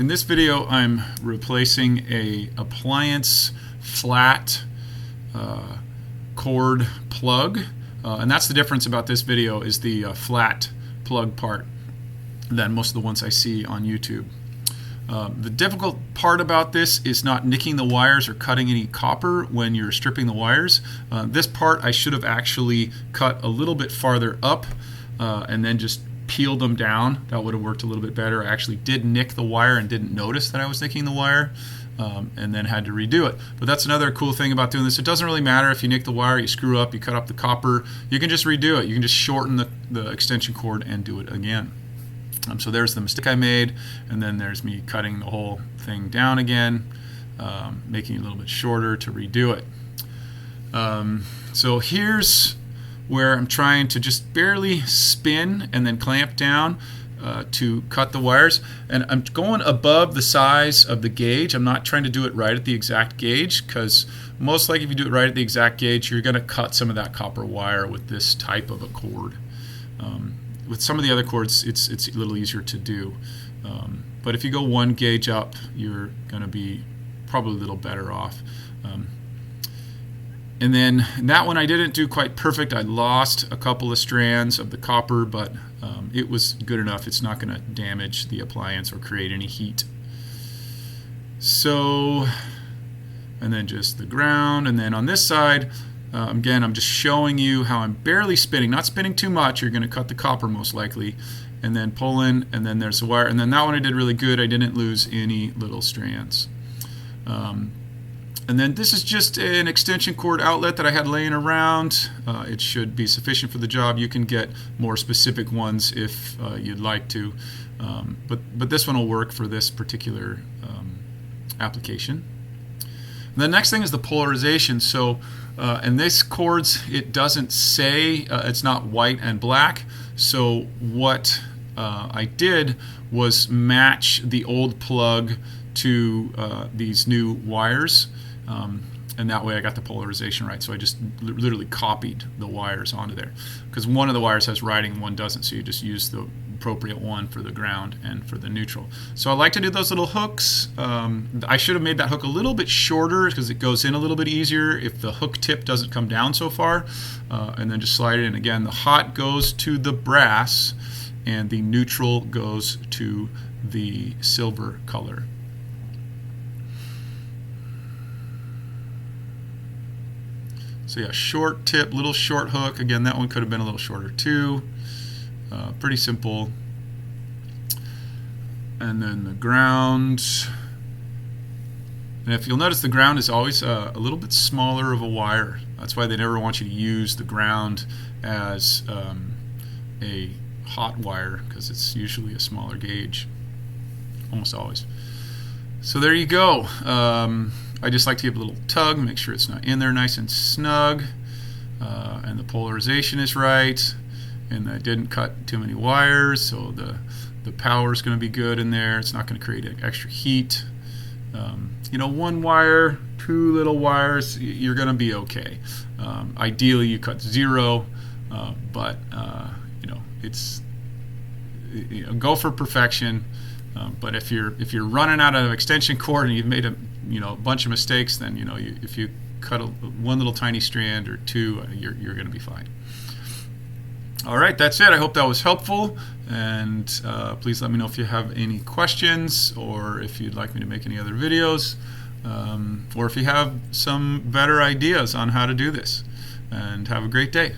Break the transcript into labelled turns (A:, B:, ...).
A: In this video, I'm replacing a appliance flat cord plug, and that's the difference about this video is the flat plug part than most of the ones I see on YouTube. The difficult part about this is not nicking the wires or cutting any copper when you're stripping the wires. This part I should have actually cut a little bit farther up and then just peeled them down. That would have worked a little bit better. I actually did nick the wire and didn't notice that I was nicking the wire, and then had to redo it. But that's another cool thing about doing this. It doesn't really matter if you nick the wire, you screw up, you cut up the copper. You can just redo it. You can just shorten the extension cord and do it again. So there's the mistake I made, and then there's me cutting the whole thing down again, making it a little bit shorter to redo it. So here's where I'm trying to just barely spin and then clamp down to cut the wires, and I'm going above the size of the gauge. I'm not trying to do it right at the exact gauge, because most likely if you do it right at the exact gauge, you're going to cut some of that copper wire with this type of a cord. With some of the other cords, it's a little easier to do, but if you go one gauge up, you're going to be probably a little better off. And then that one I didn't do quite perfect. I lost a couple of strands of the copper, but it was good enough. It's not going to damage the appliance or create any heat. So, and then just the ground, and then on this side, again, I'm just showing you how I'm barely spinning, not spinning too much. You're going to cut the copper most likely, and then pull in, and then there's the wire. And then that one I did really good. I didn't lose any little strands. And then this is just an extension cord outlet that I had laying around. It should be sufficient for the job. You can get more specific ones if you'd like to, but this one will work for this particular application. And the next thing is the polarization. So in this cords, it doesn't say, it's not white and black. So what I did was match the old plug to these new wires. And that way I got the polarization right. So I just literally copied the wires onto there, because one of the wires has writing and one doesn't, so you just use the appropriate one for the ground and for the neutral. So I like to do those little hooks. I should have made that hook a little bit shorter because it goes in a little bit easier if the hook tip doesn't come down so far, and then just slide it in. Again, the hot goes to the brass and the neutral goes to the silver color. So yeah, short tip, little short hook. Again, that one could have been a little shorter too. Pretty simple. And then the ground. And if you'll notice, the ground is always a little bit smaller of a wire. That's why they never want you to use the ground as a hot wire, because it's usually a smaller gauge, almost always. So there you go. I just like to give a little tug, make sure it's not in there nice and snug, and the polarization is right, and I didn't cut too many wires, so the power is going to be good in there. It's not going to create extra heat. You know, one wire, two little wires, you're going to be okay. Ideally, you cut zero, but you know, it's, you know, go for perfection. But if you're running out of extension cord and you've made a bunch of mistakes, then if you cut one little tiny strand or two, you're going to be fine. All right, that's it. I hope that was helpful, and please let me know if you have any questions, or if you'd like me to make any other videos, or if you have some better ideas on how to do this. And have a great day.